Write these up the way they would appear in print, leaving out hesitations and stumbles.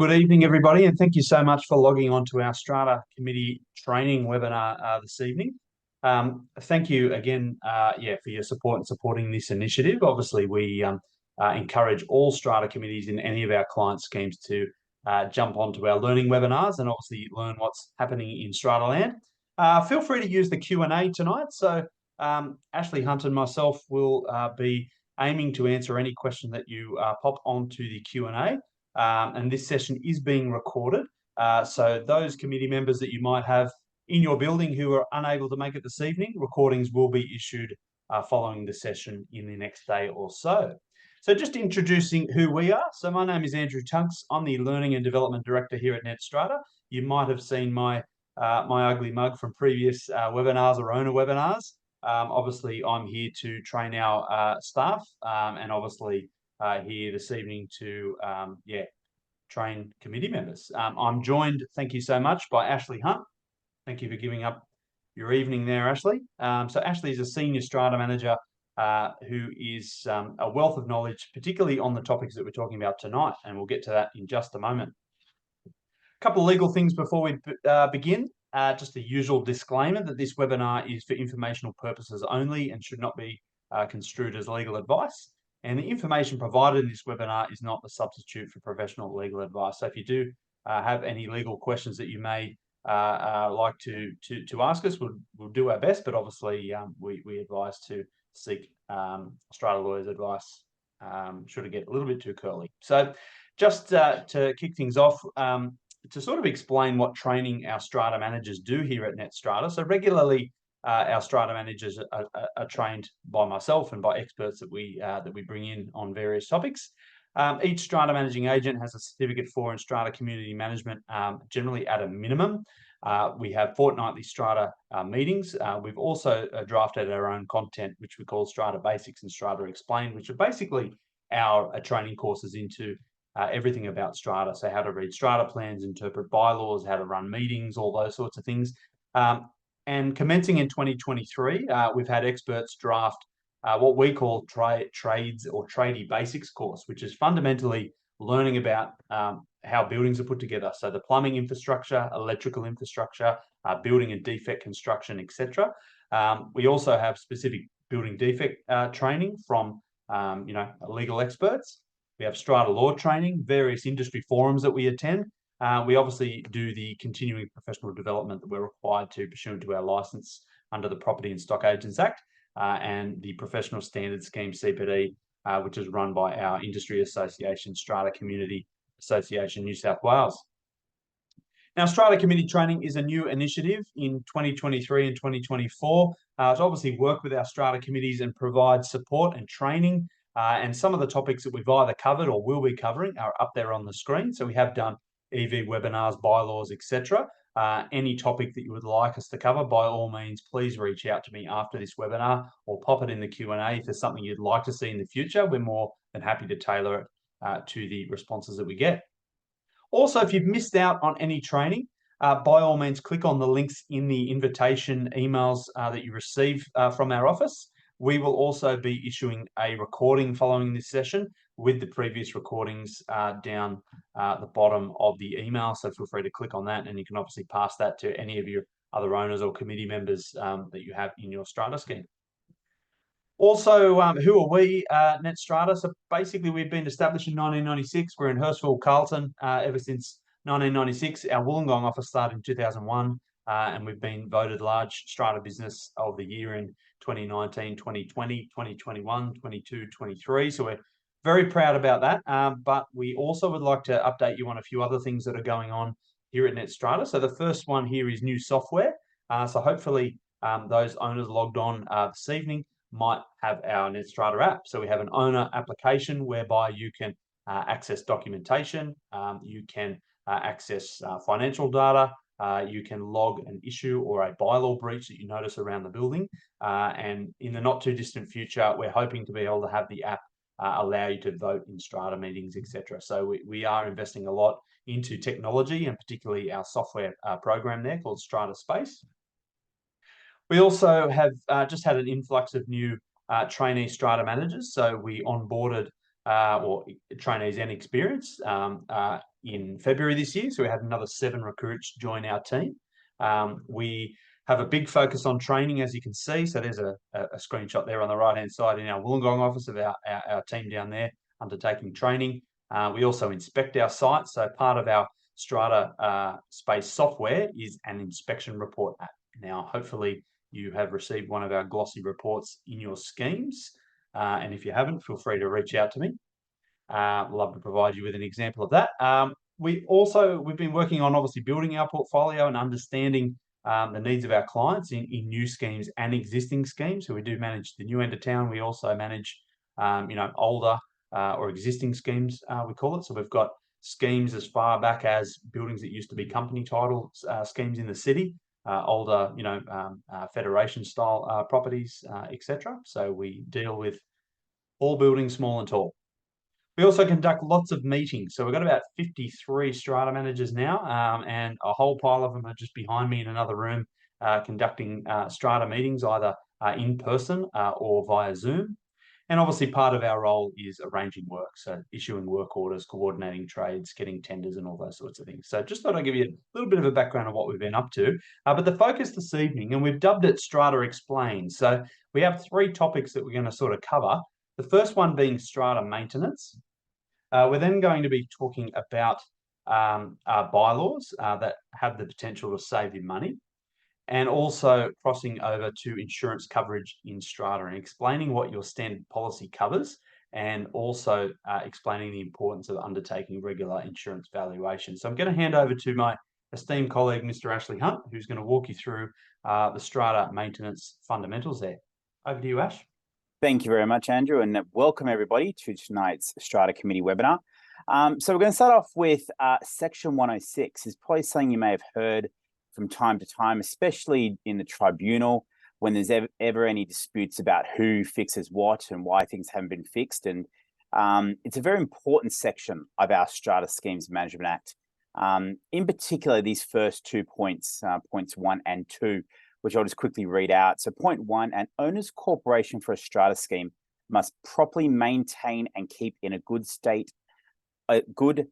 Good evening, everybody, and thank you so much for logging on to our Strata Committee training webinar this evening. Thank you again, for your support and supporting this initiative. Obviously, we encourage all Strata committees in any of our client schemes to jump onto our learning webinars and obviously learn what's happening in Strata land. Feel free to use the Q&A tonight. So Ashley Hunt and myself will be aiming to answer any question that you pop onto the Q&A. And this session is being recorded. So those committee members that you might have in your building who are unable to make it this evening, recordings will be issued following the session in the next day or so. So just introducing who we are. So my name is Andrew Tunks. I'm the Learning and Development Director here at Strata. You might have seen my ugly mug from previous webinars or owner webinars. Obviously, I'm here to train our staff and obviously here this evening to train committee members. I'm joined, thank you so much, by Ashley Hunt. Thank you for giving up your evening there, Ashley. So Ashley is a senior Strata manager who is a wealth of knowledge, particularly on the topics that we're talking about tonight, and we'll get to that in just a moment. A couple of legal things before we begin. Just the usual disclaimer that this webinar is for informational purposes only and should not be construed as legal advice. And the information provided in this webinar is not the substitute for professional legal advice. So if you do have any legal questions that you may like to ask us, we'll do our best, but obviously we advise to seek Strata lawyers' advice should it get a little bit too curly. So just to kick things off, to sort of explain what training our Strata managers do here at Strata. So regularly, our Strata managers are trained by myself and by experts that we bring in on various topics. Each Strata managing agent has a certificate for in Strata community management, generally at a minimum. We have fortnightly Strata meetings. We've also drafted our own content, which we call Strata Basics and Strata Explained, which are basically our training courses into everything about Strata. So how to read Strata plans, interpret bylaws, how to run meetings, all those sorts of things. And commencing in 2023, we've had experts draft what we call trades or tradie basics course, which is fundamentally learning about how buildings are put together. So the plumbing infrastructure, electrical infrastructure, building and defect construction, etc. We also have specific building defect training from legal experts. We have Strata law training, various industry forums that we attend. We obviously do the continuing professional development that we're required to pursuant to our license under the Property and Stock Agents Act and the Professional Standards Scheme CPD, which is run by our industry association, Strata Community Association New South Wales. Now, Strata Committee Training is a new initiative in 2023 and 2024 to obviously work with our Strata committees and provide support and training. And some of the topics that we've either covered or will be covering are up there on the screen. So we have done EV webinars, bylaws, etc. Any topic that you would like us to cover, by all means, please reach out to me after this webinar or pop it in the Q&A if there's something you'd like to see in the future. We're more than happy to tailor it to the responses that we get. Also, if you've missed out on any training, by all means, click on the links in the invitation emails that you receive from our office. We will also be issuing a recording following this session with the previous recordings down the bottom of the email. So feel free to click on that, and you can obviously pass that to any of your other owners or committee members that you have in your Strata scheme. Also, who are we, Strata? So basically, we've been established in 1996. We're in Hurstville, Carlton, ever since 1996. Our Wollongong office started in 2001, and we've been voted Large Strata Business of the Year in 2019, 2020, 2021, 22, 23. So we're very proud about that. But we also would like to update you on a few other things that are going on here at Strata. So the first one here is new software. So hopefully those owners logged on this evening might have our Strata app. So we have an owner application whereby you can access documentation, you can access financial data, you can log an issue or a bylaw breach that you notice around the building. And in the not too distant future, we're hoping to be able to have the app allow you to vote in Strata meetings, etc. So we are investing a lot into technology and particularly our software program there called Strata Space. We also have just had an influx of new trainee Strata managers. So we onboarded or trainees and experienced in February this year. So we had another 7 recruits join our team. We have a big focus on training, as you can see. So there's a screenshot there on the right-hand side in our Wollongong office of our team down there undertaking training. We also inspect our sites. So part of our Strata space software is an inspection report app. Now, hopefully you have received one of our glossy reports in your schemes. And if you haven't, feel free to reach out to me. Love to provide you with an example of that. We've been working on obviously building our portfolio and understanding the needs of our clients in new schemes and existing schemes. So we do manage the new end of town. We also manage, older or existing schemes, we call it. So we've got schemes as far back as buildings that used to be company title schemes in the city, older, federation style properties, etc. So we deal with all buildings, small and tall. We also conduct lots of meetings. So we've got about 53 strata managers now, and a whole pile of them are just behind me in another room conducting strata meetings, either in person or via Zoom. And obviously part of our role is arranging work, so issuing work orders, coordinating trades, getting tenders and all those sorts of things. So just thought I'd give you a little bit of a background of what we've been up to. But the focus this evening, and we've dubbed it Strata Explained. So we have 3 topics that we're going to sort of cover. The first one being strata maintenance. We're then going to be talking about bylaws that have the potential to save you money, and also crossing over to insurance coverage in strata and explaining what your standard policy covers, and also explaining the importance of undertaking regular insurance valuation. So I'm going to hand over to my esteemed colleague, Mr. Ashley Hunt, who's going to walk you through the strata maintenance fundamentals there. Over to you, Ash. Thank you very much, Andrew, and welcome everybody to tonight's Strata Committee webinar. So we're going to start off with Section 106. Is probably something you may have heard from time to time, especially in the tribunal, when there's ever any disputes about who fixes what and why things haven't been fixed. And it's a very important section of our Strata Schemes Management Act. In particular, these first 2 points, points 1 and 2, which I'll just quickly read out. So point 1, an owner's corporation for a strata scheme must properly maintain and keep in a state of good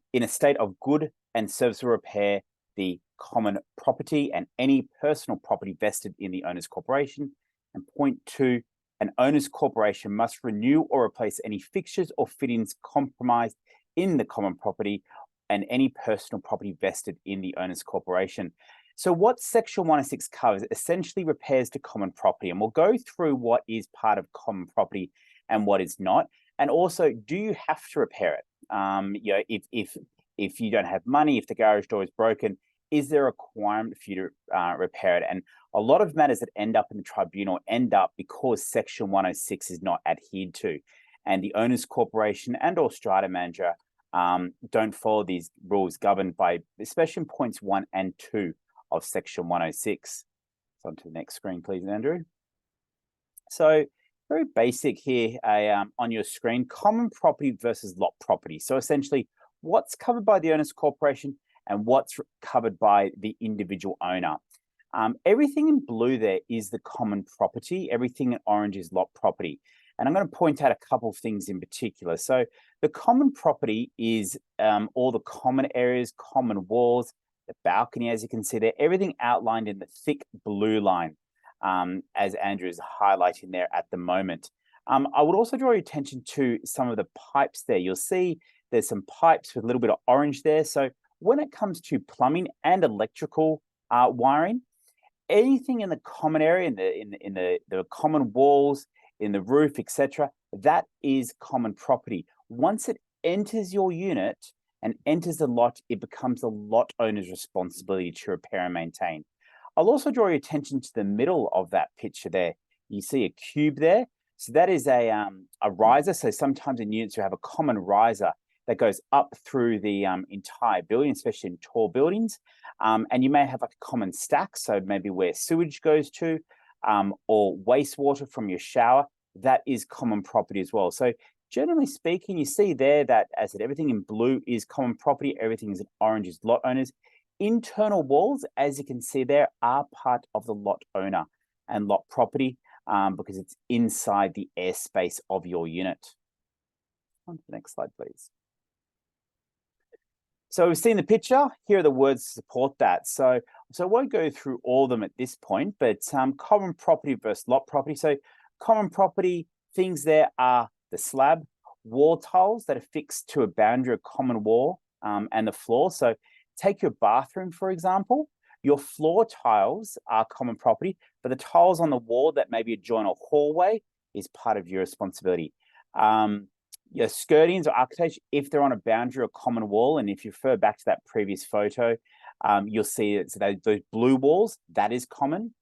and serviceable repair the common property and any personal property vested in the owner's corporation. And point 2, an owner's corporation must renew or replace any fixtures or fittings compromised in the common property and any personal property vested in the owner's corporation. So what Section 106 covers essentially repairs to common property, and we'll go through what is part of common property and what is not, and also, do you have to repair it? If you don't have money, if the garage door is broken, is there a requirement for you to repair it? And a lot of matters that end up in the tribunal end up because Section 106 is not adhered to, and the owner's corporation and or strata manager don't follow these rules governed by, especially in points 1 and 2 of Section 106. So on to the next screen, please, Andrew. So very basic here on your screen, common property versus lot property. So essentially, what's covered by the owner's corporation and what's covered by the individual owner. Everything in blue there is the common property. Everything in orange is lot property. And I'm going to point out a couple of things in particular. So the common property is all the common areas, common walls, the balcony, as you can see there, everything outlined in the thick blue line, as Andrew is highlighting there at the moment. I would also draw your attention to some of the pipes there. You'll see there's some pipes with a little bit of orange there. So when it comes to plumbing and electrical wiring, anything in the common area, in the common walls, in the roof, etc., that is common property. Once it enters your unit and enters the lot, it becomes the lot owner's responsibility to repair and maintain. I'll also draw your attention to the middle of that picture there. You see a cube there. So that is a riser. So sometimes in units you have a common riser that goes up through the entire building, especially in tall buildings. And you may have like a common stack, so maybe where sewage goes to, or wastewater from your shower. That is common property as well. So generally speaking, you see there that, as I said, everything in blue is common property, everything is in orange is lot owners. Internal walls, as you can see there, are part of the lot owner and lot property because it's inside the airspace of your unit. On to the next slide, please. So we've seen the picture. Here are the words to support that. So I won't go through all of them at this point, but common property versus lot property. So common property, things there are the slab, wall tiles that are fixed to a boundary of common wall, and the floor. So take your bathroom, for example. Your floor tiles are common property, but the tiles on the wall that maybe adjoin a hallway is part of your responsibility. Your skirtings or architecture, if they're on a boundary or common wall, and if you refer back to that previous photo, you'll see it's those blue walls, that is common.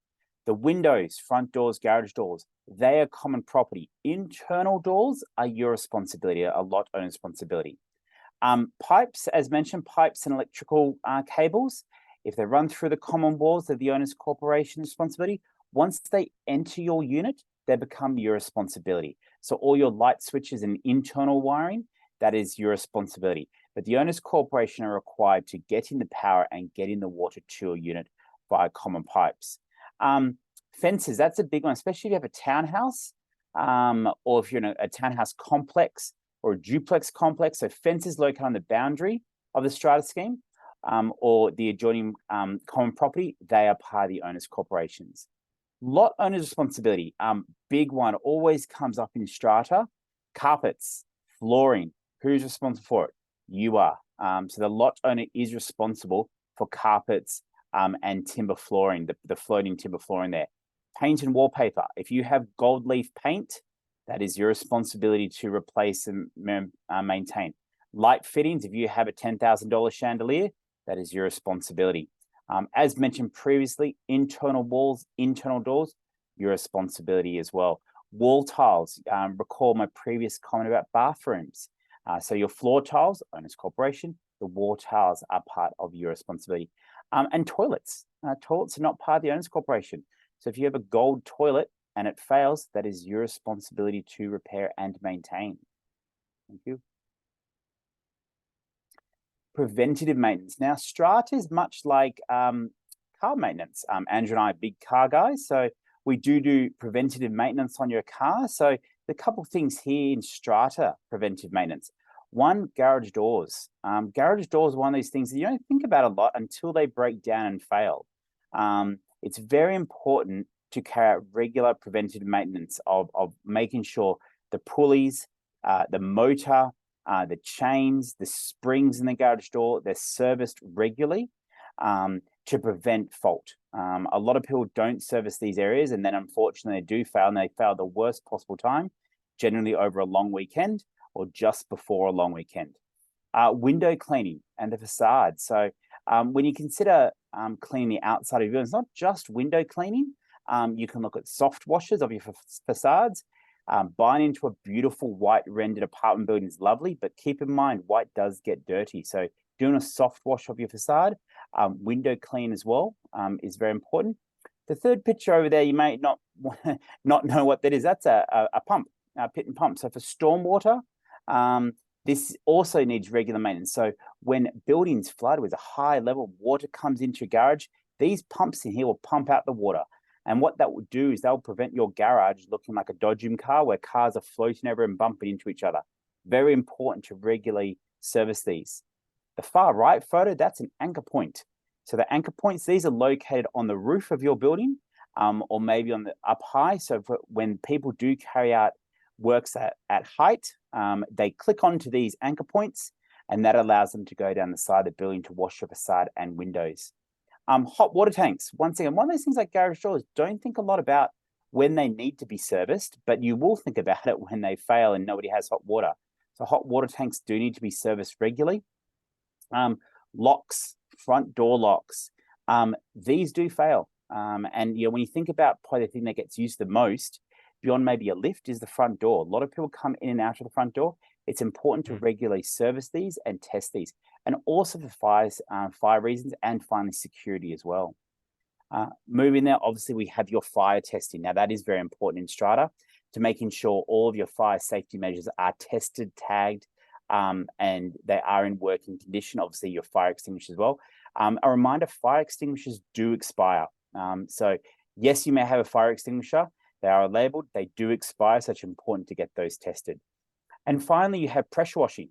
The windows, front doors, garage doors, they are common property. Internal doors are your responsibility, a lot owner's responsibility. Pipes, as mentioned, pipes and electrical cables, if they run through the common walls, they're the owner's corporation responsibility. Once they enter your unit, they become your responsibility. So all your light switches and internal wiring, that is your responsibility. But the owner's corporation are required to get in the power and get in the water to your unit via common pipes. Fences, that's a big one, especially if you have a townhouse, or if you're in a townhouse complex or a duplex complex. So fences located on the boundary of the strata scheme, or the adjoining common property, they are part of the owner's corporations. Lot owner's responsibility, big one, always comes up in strata. Carpets, flooring, who's responsible for it? You are. So the lot owner is responsible for carpets and timber flooring, the floating timber flooring there. Paint and wallpaper, if you have gold leaf paint, that is your responsibility to replace and maintain. Light fittings, if you have a $10,000 chandelier, that is your responsibility. As mentioned previously, internal walls, internal doors, your responsibility as well. Wall tiles, recall my previous comment about bathrooms. So your floor tiles, owner's corporation, the wall tiles are part of your responsibility. And toilets. Toilets are not part of the owner's corporation. So if you have a gold toilet and it fails, that is your responsibility to repair and maintain. Thank you. Preventative maintenance. Now, strata is much like car maintenance. Andrew and I are big car guys, so we do preventative maintenance on your car. So the couple of things here in strata preventive maintenance. One, garage doors. Garage doors is one of these things that you don't think about a lot until they break down and fail. It's very important to carry out regular preventative maintenance of making sure the pulleys, the motor, the chains, the springs in the garage door, they're serviced regularly to prevent fault. A lot of people don't service these areas, and then unfortunately they do fail, and they fail the worst possible time, generally over a long weekend or just before a long weekend. Window cleaning and the facade. So when you consider cleaning the outside of your building, it's not just window cleaning. You can look at soft washes of your facades. Buying into a beautiful white rendered apartment building is lovely, but keep in mind, white does get dirty. So doing a soft wash of your facade, window clean as well, is very important. The third picture over there, you may not know what that is. That's a pump, a pit and pump. So for stormwater, this also needs regular maintenance. So when buildings flood with a high level of water comes into your garage, these pumps in here will pump out the water. And what that will do is they'll prevent your garage looking like a dodgem car where cars are floating over and bumping into each other. Very important to regularly service these. The far right photo, that's an anchor point. So the anchor points, these are located on the roof of your building, or maybe on the up high. So when people do carry out works at height, they click onto these anchor points, and that allows them to go down the side of the building to wash your facade and windows. Hot water tanks. Once again, one of those things like garage doors, don't think a lot about when they need to be serviced, but you will think about it when they fail and nobody has hot water. So hot water tanks do need to be serviced regularly. Locks, front door locks, these do fail. And when you think about probably the thing that gets used the most beyond maybe a lift is the front door. A lot of people come in and out of the front door. It's important to regularly service these and test these, and also for fire reasons, and finally security as well. Moving there, obviously we have your fire testing. Now that is very important in strata, to making sure all of your fire safety measures are tested, tagged, and they are in working condition. Obviously your fire extinguishers as well. A reminder, fire extinguishers do expire. So yes, you may have a fire extinguisher. They are labeled, they do expire, so it's important to get those tested. And finally, you have pressure washing.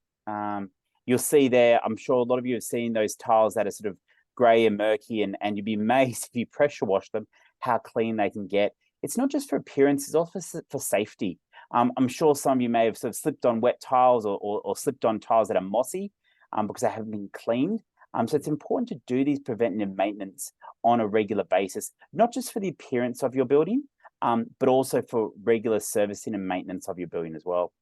You'll see there, I'm sure a lot of you have seen those tiles that are sort of grey and murky, and you'd be amazed if you pressure wash them, how clean they can get. It's not just for appearance, it's also for safety. I'm sure some of you may have sort of slipped on wet tiles or slipped on tiles that are mossy because they haven't been cleaned. So it's important to do these preventative maintenance on a regular basis, not just for the appearance of your building, but also for regular servicing and maintenance of your building as well.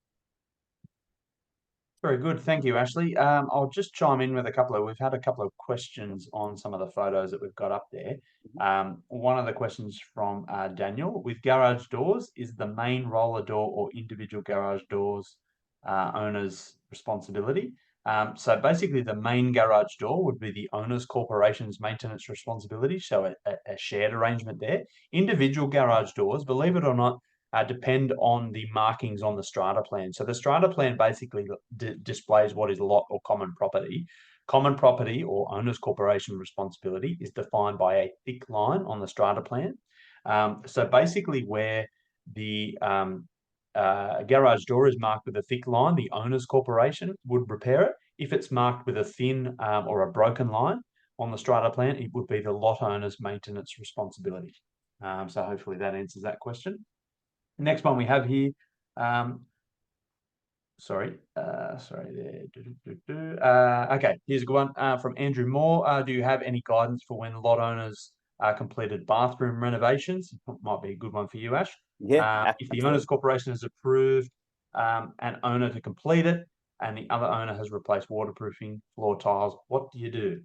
Very good. Thank you, Ashley. I'll just chime in with we've had a couple of questions on some of the photos that we've got up there. One of the questions from Daniel, with garage doors, is the main roller door or individual garage doors owner's responsibility? So basically the main garage door would be the owner's corporation's maintenance responsibility. So a shared arrangement there. Individual garage doors, believe it or not, depend on the markings on the strata plan. So the strata plan basically displays what is lot or common property. Common property or owner's corporation responsibility is defined by a thick line on the strata plan. So basically where the garage door is marked with a thick line, the owner's corporation would repair it. If it's marked with a thin or a broken line on the strata plan, it would be the lot owner's maintenance responsibility. So hopefully that answers that question. Next one we have here, sorry there. Okay, here's a good one from Andrew Moore. Do you have any guidance for when lot owners completed bathroom renovations? Might be a good one for you, Ash. Yeah, if the owner's corporation has approved an owner to complete it, and the other owner has replaced waterproofing, floor tiles, what do you do?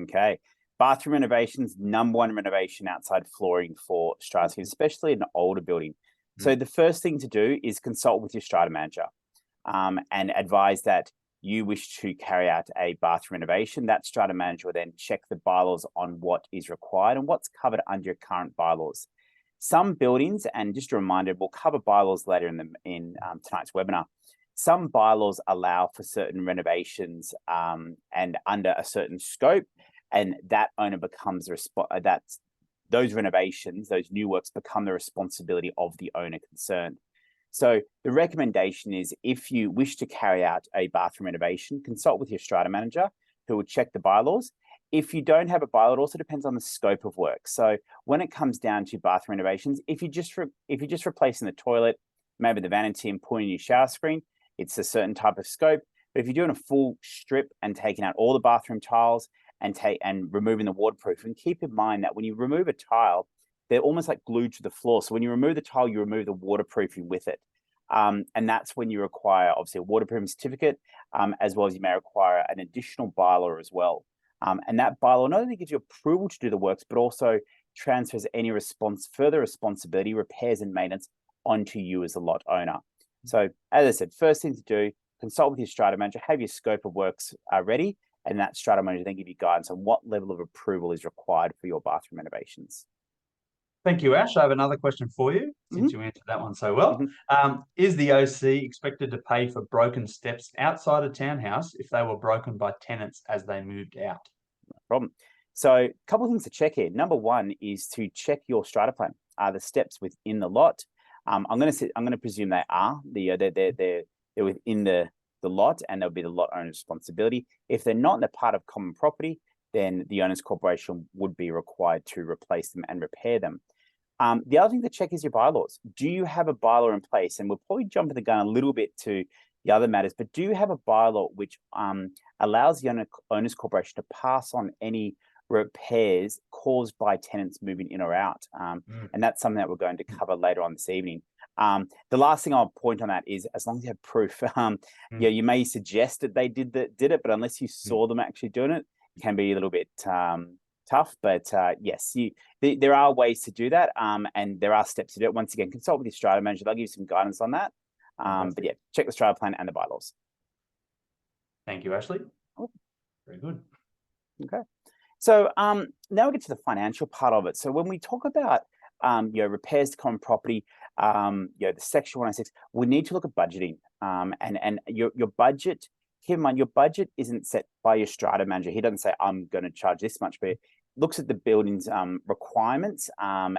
Okay. Bathroom renovations, #1 renovation outside flooring for strata, especially in an older building. So the first thing to do is consult with your strata manager and advise that you wish to carry out a bathroom renovation. That strata manager will then check the bylaws on what is required and what's covered under your current bylaws. Some buildings, and just a reminder, we'll cover bylaws later in tonight's webinar. Some bylaws allow for certain renovations and under a certain scope, and that owner becomes those renovations, those new works become the responsibility of the owner concerned. So the recommendation is, if you wish to carry out a bathroom renovation, consult with your strata manager who will check the bylaws. If you don't have a bylaw, it also depends on the scope of work. So when it comes down to bathroom renovations, if you're just replacing the toilet, maybe the vanity and putting in your shower screen, it's a certain type of scope. But if you're doing a full strip and taking out all the bathroom tiles and removing the waterproofing, keep in mind that when you remove a tile, they're almost like glued to the floor. So when you remove the tile, you remove the waterproofing with it. And that's when you require, obviously, a waterproofing certificate, as well as you may require an additional bylaw as well. And that bylaw not only gives you approval to do the works, but also transfers any further responsibility, repairs and maintenance onto you as a lot owner. So as I said, first thing to do, consult with your strata manager, have your scope of works ready, and that strata manager then give you guidance on what level of approval is required for your bathroom renovations. Thank you, Ash. I have another question for you, since you answered that one so well. Is the OC expected to pay for broken steps outside a townhouse if they were broken by tenants as they moved out? No problem. So a couple of things to check here. #1 is to check your strata plan. Are the steps within the lot? I'm going to presume they are. They're within the lot, and they'll be the lot owner's responsibility. If they're not, and they're part of common property, then the owner's corporation would be required to replace them and repair them. The other thing to check is your bylaws. Do you have a bylaw in place? And we'll probably jump the gun a little bit to the other matters, but do you have a bylaw which allows the owner's corporation to pass on any repairs caused by tenants moving in or out? And that's something that we're going to cover later on this evening. The last thing I'll point on that is, as long as you have proof, yeah, you may suggest that they did it, but unless you saw them actually doing it, it can be a little bit tough. But yes, there are ways to do that, and there are steps to do it. Once again, consult with your strata manager; they'll give you some guidance on that. But yeah, check the strata plan and the bylaws. Thank you, Ashley. Very good. Okay. So now we get to the financial part of it. So when we talk about repairs to common property, the Section 106, we need to look at budgeting. And your budget, keep in mind, your budget isn't set by your strata manager. He doesn't say, I'm going to charge this much, but looks at the building's requirements and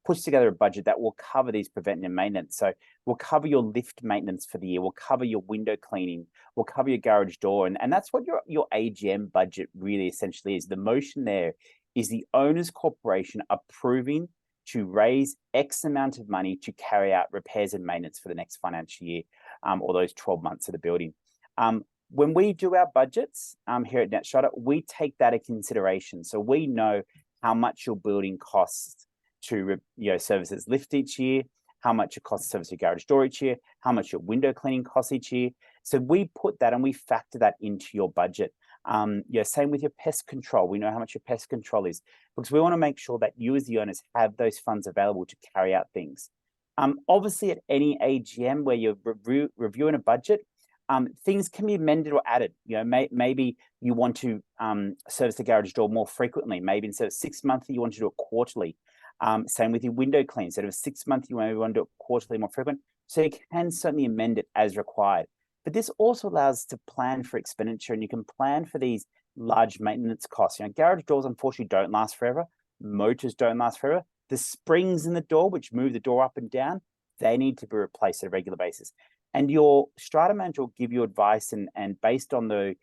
puts together a budget that will cover these preventative maintenance. So we'll cover your lift maintenance for the year, we'll cover your window cleaning, we'll cover your garage door, and that's what your AGM budget really essentially is. The motion there is the owner's corporation approving to raise X amount of money to carry out repairs and maintenance for the next financial year, or those 12 months of the building. When we do our budgets here at Strata, we take that into consideration. So we know how much your building costs to service its lift each year, how much it costs to service your garage door each year, how much your window cleaning costs each year. So we put that and we factor that into your budget. Same with your pest control. We know how much your pest control is, because we want to make sure that you as the owners have those funds available to carry out things. Obviously, at any AGM where you're reviewing a budget, things can be amended or added. Maybe you want to service the garage door more frequently. Maybe instead of 6 monthly, you want to do it quarterly. Same with your window clean. Instead of 6 monthly, you maybe want to do it quarterly, more frequent. So you can certainly amend it as required. But this also allows us to plan for expenditure, and you can plan for these large maintenance costs. Garage doors unfortunately don't last forever. Motors don't last forever. The springs in the door, which move the door up and down, they need to be replaced on a regular basis. And your strata manager will give you advice and based on the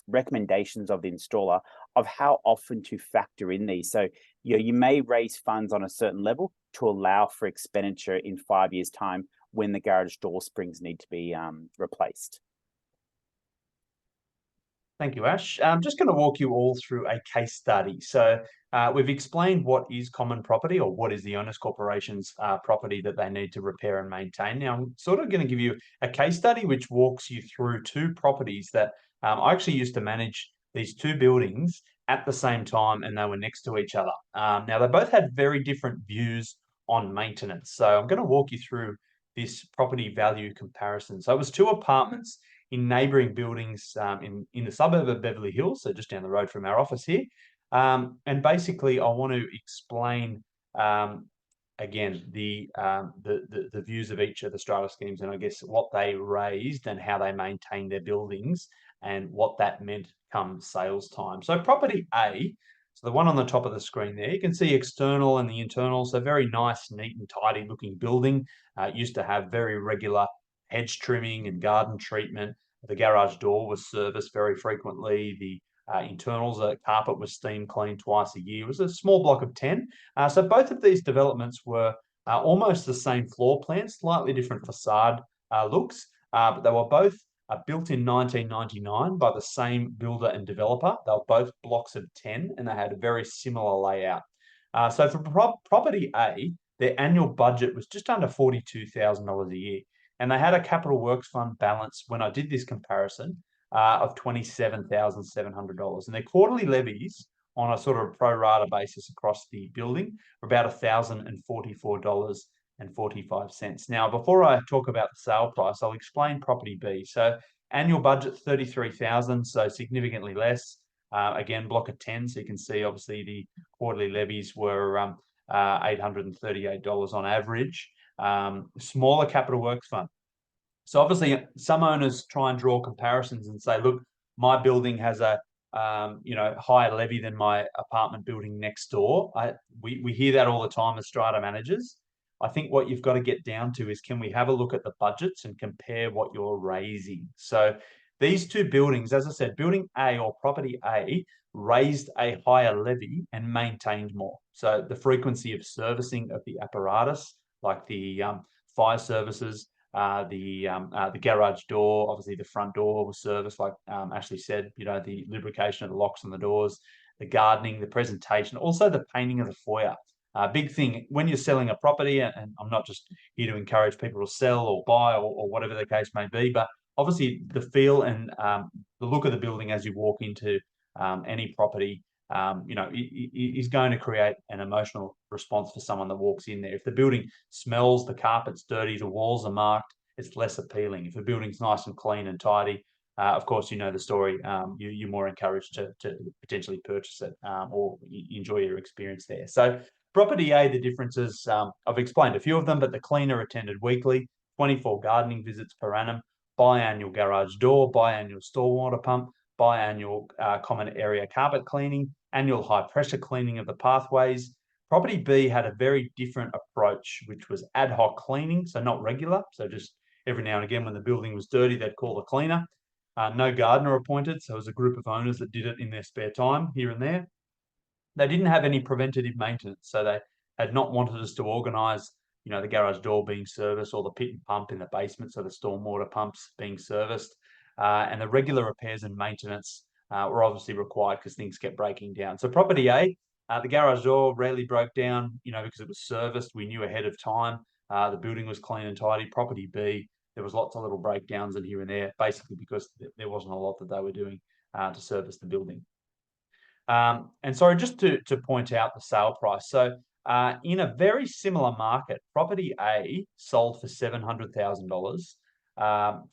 recommendations of the installer of how often to factor in these. So you may raise funds on a certain level to allow for expenditure in 5 years' time when the garage door springs need to be replaced. Thank you, Ash. I'm just going to walk you all through a case study. So we've explained what is common property, or what is the owner's corporation's property that they need to repair and maintain. Now, I'm sort of going to give you a case study which walks you through two properties that I actually used to manage these two buildings at the same time, and they were next to each other. Now, they both had very different views on maintenance. So I'm going to walk you through this property value comparison. So it was two apartments in neighbouring buildings in the suburb of Beverly Hills, so just down the road from our office here. And basically, I want to explain again the views of each of the strata schemes, and I guess what they raised and how they maintained their buildings and what that meant come sales time. So property A, so the one on the top of the screen there, you can see external and the internal. So very nice, neat and tidy looking building. It used to have very regular hedge trimming and garden treatment. The garage door was serviced very frequently. The internals, carpet was steam cleaned twice a year. It was a small block of 10. So both of these developments were almost the same floor plan, slightly different facade looks, but they were both built in 1999 by the same builder and developer. They were both blocks of 10, and they had a very similar layout. So for property A, their annual budget was just under $42,000 a year. And they had a capital works fund balance, when I did this comparison, of $27,700. And their quarterly levies on a sort of pro rata basis across the building were about $1,044.45. Now, before I talk about the sale price, I'll explain property B. So annual budget, $33,000, so significantly less. Again, block of 10, so you can see obviously the quarterly levies were $838 on average. Smaller capital works fund. So obviously some owners try and draw comparisons and say, look, my building has a higher levy than my apartment building next door. We hear that all the time as strata managers. I think what you've got to get down to is, can we have a look at the budgets and compare what you're raising? So these two buildings, as I said, building A or property A raised a higher levy and maintained more. So the frequency of servicing of the apparatus, like the fire services, the garage door, obviously the front door was serviced, like Ashley said, the lubrication of the locks and the doors, the gardening, the presentation, also the painting of the foyer. Big thing when you're selling a property, and I'm not just here to encourage people to sell or buy or whatever the case may be, but obviously the feel and the look of the building as you walk into any property, is going to create an emotional response for someone that walks in there. If the building smells, the carpet's dirty, the walls are marked, it's less appealing. If the building's nice and clean and tidy, of course, you know the story, you're more encouraged to potentially purchase it or enjoy your experience there. So property A, the differences, I've explained a few of them, but the cleaner attended weekly, 24 gardening visits per annum, biannual garage door, biannual stormwater pump, biannual common area carpet cleaning, annual high pressure cleaning of the pathways. Property B had a very different approach, which was ad hoc cleaning, so not regular. So just every now and again when the building was dirty, they'd call a cleaner. No gardener appointed, so it was a group of owners that did it in their spare time here and there. They didn't have any preventative maintenance, so they had not wanted us to organise, the garage door being serviced or the pit and pump in the basement, so the stormwater pumps being serviced. And the regular repairs and maintenance were obviously required because things kept breaking down. So property A, the garage door rarely broke down, because it was serviced. We knew ahead of time. The building was clean and tidy. Property B, there was lots of little breakdowns in here and there, basically because there wasn't a lot that they were doing to service the building. And sorry, just to point out the sale price. So in a very similar market, property A sold for $700,000.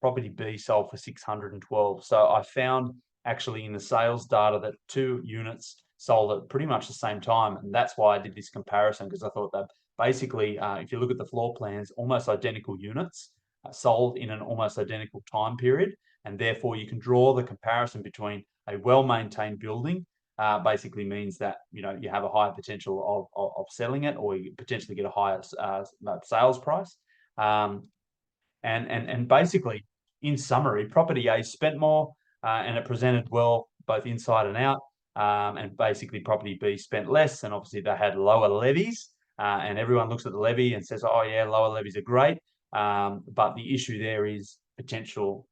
Property B sold for 612. So I found actually in the sales data that 2 units sold at pretty much the same time. And that's why I did this comparison, because I thought that basically, if you look at the floor plans, almost identical units sold in an almost identical time period. And therefore you can draw the comparison between a well-maintained building basically means that you have a higher potential of selling it, or you potentially get a higher sales price. And basically, in summary, property A spent more and it presented well both inside and out. And basically, property B spent less, and obviously they had lower levies. And everyone looks at the levy and says, "Oh yeah, lower levies are great." But the issue there is potential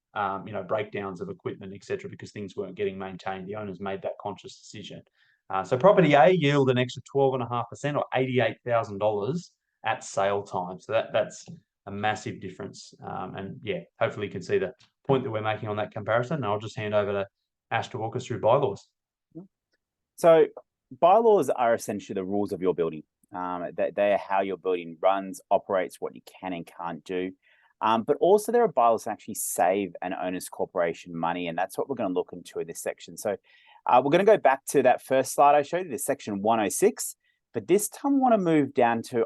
breakdowns of equipment, etc., because things weren't getting maintained. The owners made that conscious decision. So property A yield an extra 12.5% or $88,000 at sale time. So that's a massive difference. And yeah, hopefully you can see the point that we're making on that comparison. And I'll just hand over to Ash to walk us through bylaws. So bylaws are essentially the rules of your building. They are how your building runs, operates, what you can and can't do. But also there are bylaws that actually save an owner's corporation money, and that's what we're going to look into in this section. So we're going to go back to that first slide I showed you, this section 106, but this time we want to move down to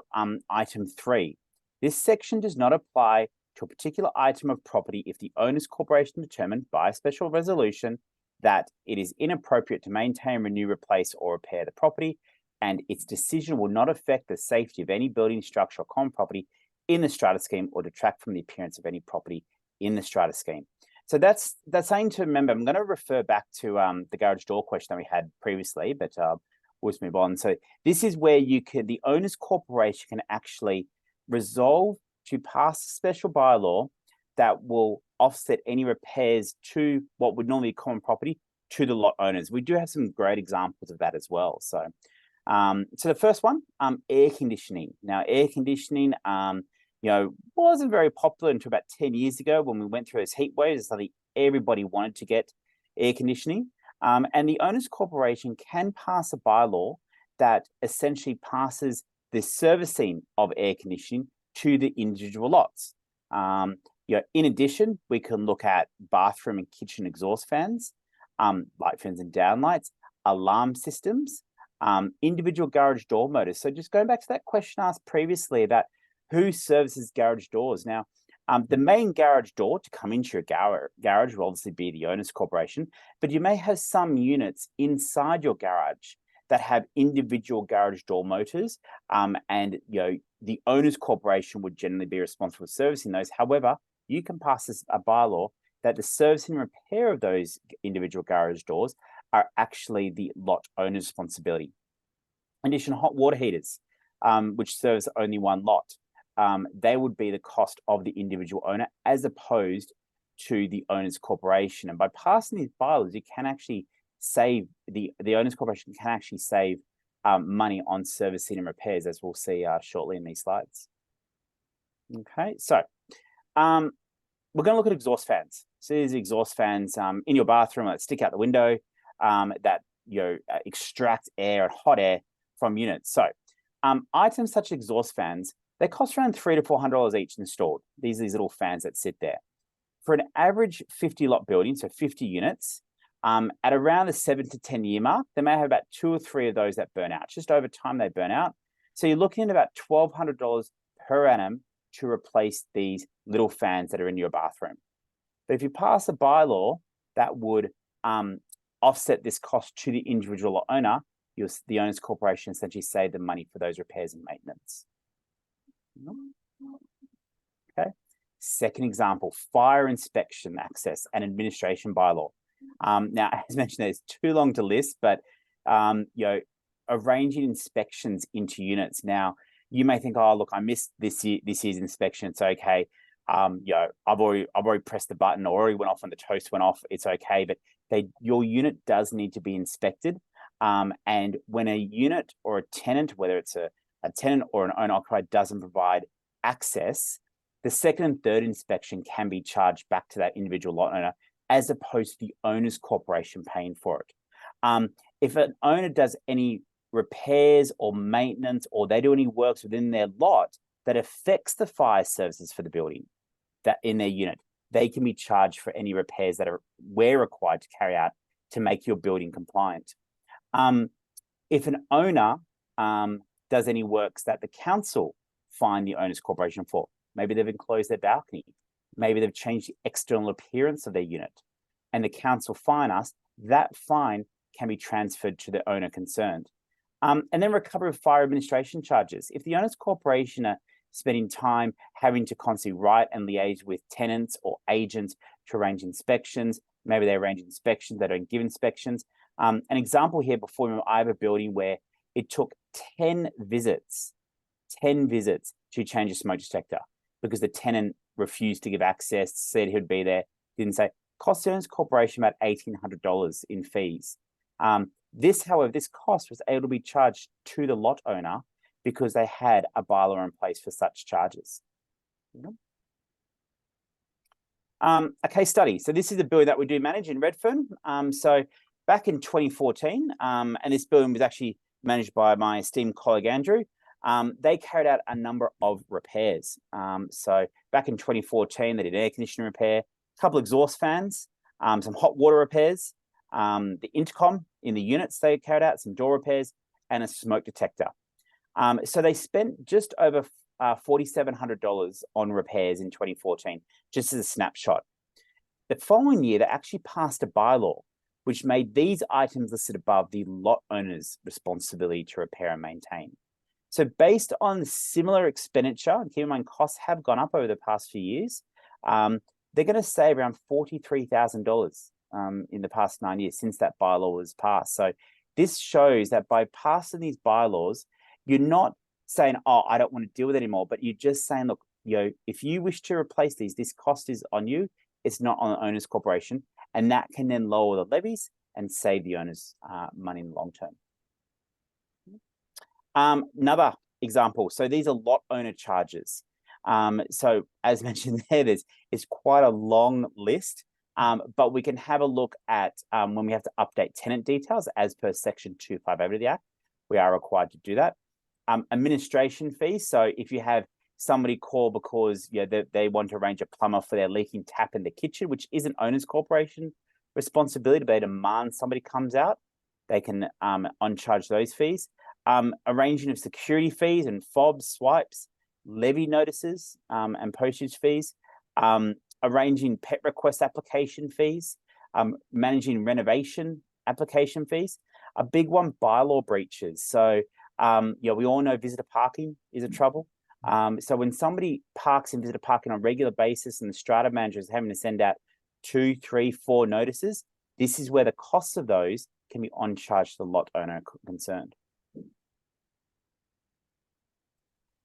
item 3. This section does not apply to a particular item of property if the owner's corporation determined by a special resolution that it is inappropriate to maintain, renew, replace, or repair the property, and its decision will not affect the safety of any building, structure, or common property in the strata scheme or detract from the appearance of any property in the strata scheme. So that's something to remember. I'm going to refer back to the garage door question that we had previously, but we'll just move on. So this is where the owner's corporation can actually resolve to pass a special bylaw that will offset any repairs to what would normally be common property to the lot owners. We do have some great examples of that as well. So the first one, air conditioning. Now, air conditioning, wasn't very popular until about 10 years ago when we went through those heat waves. Suddenly everybody wanted to get air conditioning. And the owner's corporation can pass a bylaw that essentially passes the servicing of air conditioning to the individual lots. In addition, we can look at bathroom and kitchen exhaust fans, light fans and downlights, alarm systems, individual garage door motors. So just going back to that question asked previously about who services garage doors. Now, the main garage door to come into your garage will obviously be the owner's corporation, but you may have some units inside your garage that have individual garage door motors, and the owner's corporation would generally be responsible for servicing those. However, you can pass a bylaw that the service and repair of those individual garage doors are actually the lot owner's responsibility. In addition, hot water heaters, which serves only one lot, they would be the cost of the individual owner as opposed to the owner's corporation. And by passing these bylaws, you can actually save the owner's corporation can actually save money on servicing and repairs, as we'll see shortly in these slides. Okay, so we're going to look at exhaust fans. So these exhaust fans in your bathroom that stick out the window, that extract air and hot air from units. So items such as exhaust fans, they cost around $300 to $400 each installed. These are these little fans that sit there. For an average 50 lot building, so 50 units, at around the 7 to 10 year mark, they may have about 2 or 3 of those that burn out. Just over time, they burn out. So you're looking at about $1,200 per annum to replace these little fans that are in your bathroom. But if you pass a bylaw that would offset this cost to the individual owner, the owner's corporation essentially save the money for those repairs and maintenance. Okay. Second example, fire inspection access and administration bylaw. Now, as mentioned, it's too long to list, but arranging inspections into units. Now, you may think, oh, look, I missed this year's inspection. It's okay. I've already pressed the button, or already went off when the toast went off. It's okay, but your unit does need to be inspected. And when a unit or a tenant, whether it's a tenant or an owner-occupied, doesn't provide access, the second and third inspection can be charged back to that individual lot owner, as opposed to the owner's corporation paying for it. If an owner does any repairs or maintenance, or they do any works within their lot that affects the fire services for the building that in their unit, they can be charged for any repairs that we're required to carry out to make your building compliant. If an owner does any works that the council fine the owner's corporation for, maybe they've enclosed their balcony, maybe they've changed the external appearance of their unit, and the council fine us, that fine can be transferred to the owner concerned. And then recovery of fire administration charges. If the owner's corporation are spending time having to constantly write and liaise with tenants or agents to arrange inspections, maybe they arrange inspections, they don't give inspections. An example here before, I have a building where it took 10 visits to change a smoke detector because the tenant refused to give access, said he'd be there, didn't say. Cost the owner's corporation about $1,800 in fees. However, this cost was able to be charged to the lot owner because they had a bylaw in place for such charges. A case study. So this is a building that we do manage in Redfern. So back in 2014, and this building was actually managed by my esteemed colleague, Andrew, they carried out a number of repairs. So back in 2014, they did air conditioning repair, a couple exhaust fans, some hot water repairs, the intercom in the units they carried out, some door repairs, and a smoke detector. So they spent just over $4,700 on repairs in 2014, just as a snapshot. The following year, they actually passed a bylaw which made these items listed above the lot owner's responsibility to repair and maintain. So based on similar expenditure, and keep in mind costs have gone up over the past few years, they're going to save around $43,000 in the past 9 years since that bylaw was passed. So this shows that by passing these bylaws, you're not saying, oh, I don't want to deal with it anymore, but you're just saying, look, if you wish to replace these, this cost is on you. It's not on the owner's corporation. And that can then lower the levies and save the owners money in the long term. Another example. So these are lot owner charges. So as mentioned there's quite a long list, but we can have a look at when we have to update tenant details as per section 258 of the Act. We are required to do that. Administration fees. So if you have somebody call because they want to arrange a plumber for their leaking tap in the kitchen, which isn't owner's corporation responsibility, but they demand somebody comes out, they can uncharge those fees. Arranging of security fees and fobs, swipes, levy notices and postage fees, arranging pet request application fees, managing renovation application fees. A big one, bylaw breaches. So we all know visitor parking is a trouble. So when somebody parks in visitor parking on a regular basis and the strata manager is having to send out 2, 3, 4 notices, this is where the costs of those can be on charge to the lot owner concerned.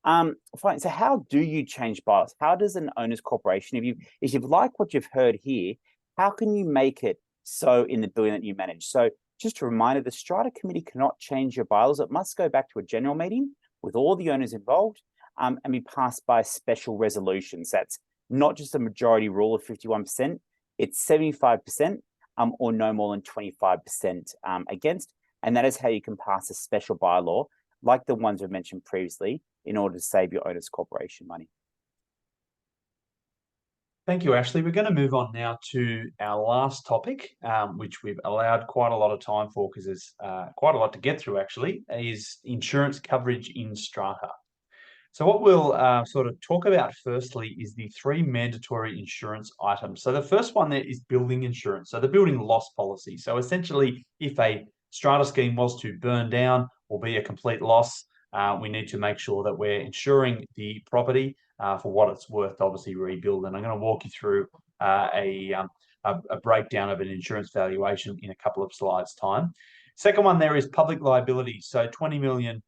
Fine. So how do you change bylaws? How does an owner's corporation, if you've liked what you've heard here, how can you make it so in the building that you manage? So just a reminder, the Strata Committee cannot change your bylaws. It must go back to a general meeting with all the owners involved and be passed by special resolutions. That's not just a majority rule of 51%, it's 75% or no more than 25% against. And that is how you can pass a special bylaw like the ones we've mentioned previously in order to save your owner's corporation money. Thank you, Ashley. We're going to move on now to our last topic, which we've allowed quite a lot of time for because there's quite a lot to get through, actually, is insurance coverage in strata. So what we'll sort of talk about firstly is the three mandatory insurance items. So the first one there is building insurance. So the building loss policy. So essentially, if a strata scheme was to burn down or be a complete loss, we need to make sure that we're insuring the property for what it's worth to obviously rebuild. And I'm going to walk you through a breakdown of an insurance valuation in a couple of slides' time. Second one there is public liability. So 20 million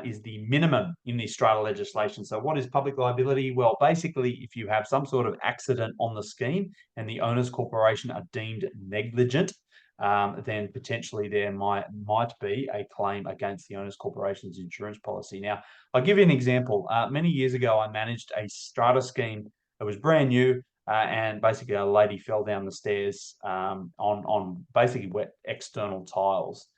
is the minimum in the strata legislation. So what is public liability? Well, basically, if you have some sort of accident on the scheme and the owners corporation are deemed negligent, then potentially there might be a claim against the owners corporation's insurance policy. Now, I'll give you an example. Many years ago, I managed a strata scheme. It was brand new. And basically, a lady fell down the stairs on basically wet external tiles.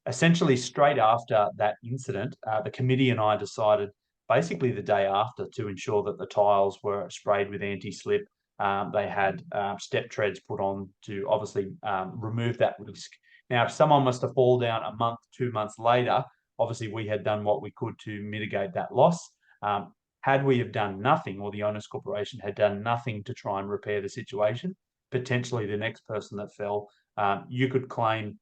Essentially, straight after that incident, the committee and I decided basically the day after to ensure that the tiles were sprayed with anti-slip. They had step treads put on to obviously remove that risk. Now, if someone was to fall down a month, 2 months later, obviously we had done what we could to mitigate that loss. Had we have done nothing, or the owners corporation had done nothing to try and repair the situation, potentially the next person that fell, you could claim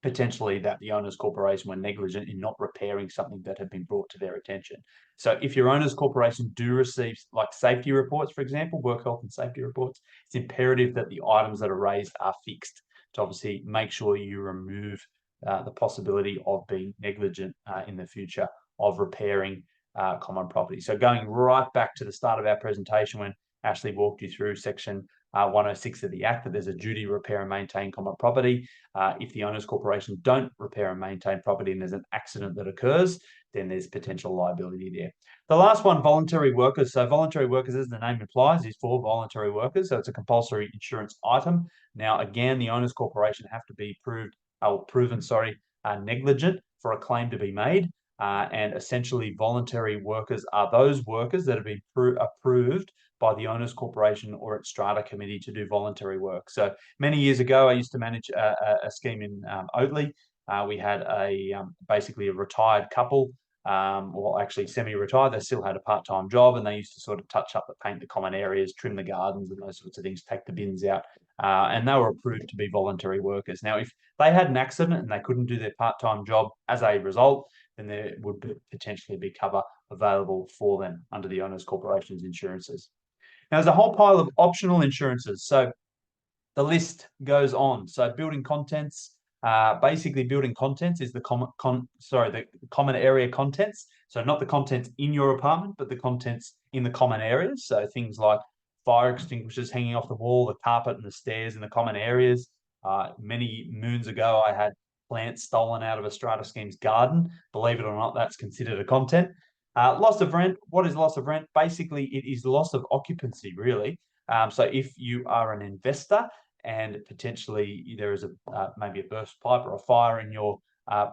potentially that the owners corporation were negligent in not repairing something that had been brought to their attention. So if your owners corporation do receive like safety reports, for example, work health and safety reports, it's imperative that the items that are raised are fixed to obviously make sure you remove the possibility of being negligent in the future of repairing common property. So going right back to the start of our presentation when Ashley walked you through section 106 of the Act, that there's a duty to repair and maintain common property. If the owners corporation don't repair and maintain property and there's an accident that occurs, then there's potential liability there. The last one, voluntary workers. So voluntary workers, as the name implies, is for voluntary workers. So it's a compulsory insurance item. Now, again, the owners corporation have to be proven negligent for a claim to be made. And essentially, voluntary workers are those workers that have been approved by the owners corporation or its strata committee to do voluntary work. So many years ago, I used to manage a scheme in Oatley. We had basically a retired couple, well, actually semi-retired. They still had a part-time job, and they used to sort of touch up, paint the common areas, trim the gardens, and those sorts of things, take the bins out. And they were approved to be voluntary workers. Now, if they had an accident and they couldn't do their part-time job as a result, then there would potentially be cover available for them under the owners corporation's insurances. Now, there's a whole pile of optional insurances. So the list goes on. So building contents, basically building contents is the common area contents. So not the contents in your apartment, but the contents in the common areas. So things like fire extinguishers hanging off the wall, the carpet and the stairs in the common areas. Many moons ago, I had plants stolen out of a strata scheme's garden. Believe it or not, that's considered a content. Loss of rent. What is loss of rent? Basically, it is loss of occupancy, really. So if you are an investor and potentially there is maybe a burst pipe or a fire in your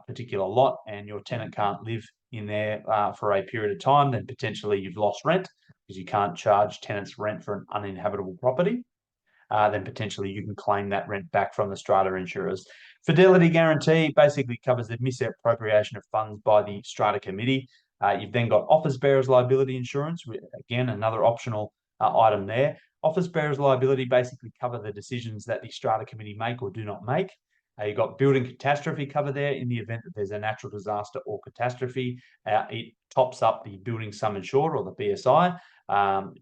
particular lot and your tenant can't live in there for a period of time, then potentially you've lost rent because you can't charge tenants rent for an uninhabitable property. Then potentially you can claim that rent back from the strata insurers. Fidelity guarantee basically covers the misappropriation of funds by the strata committee. You've then got office bearers liability insurance, again, another optional item there. Office bearers liability basically cover the decisions that the strata committee make or do not make. You've got building catastrophe cover there in the event that there's a natural disaster or catastrophe. It tops up the building sum insured or the BSI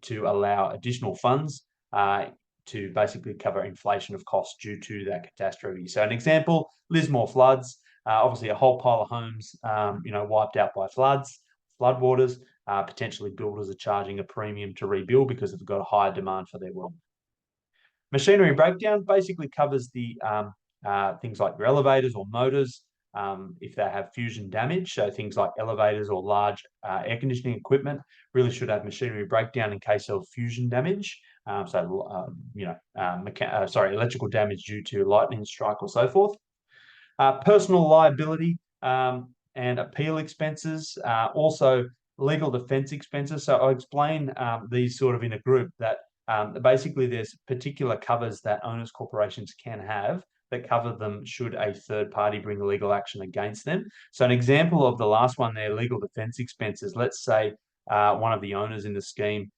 to allow additional funds to basically cover inflation of costs due to that catastrophe. So an example, Lismore floods, obviously a whole pile of homes, wiped out by floodwaters. Potentially builders are charging a premium to rebuild because they've got a higher demand for their work. Machinery breakdown basically covers the things like your elevators or motors if they have fusion damage. So things like elevators or large air conditioning equipment really should have machinery breakdown in case of fusion damage. Electrical damage due to lightning strike or so forth. Personal liability and appeal expenses, also legal defense expenses. So I'll explain these sort of in a group that Basically, there's particular covers that owners corporations can have that cover them should a third party bring legal action against them. So an example of the last one there, legal defense expenses. Let's say one of the owners in the scheme,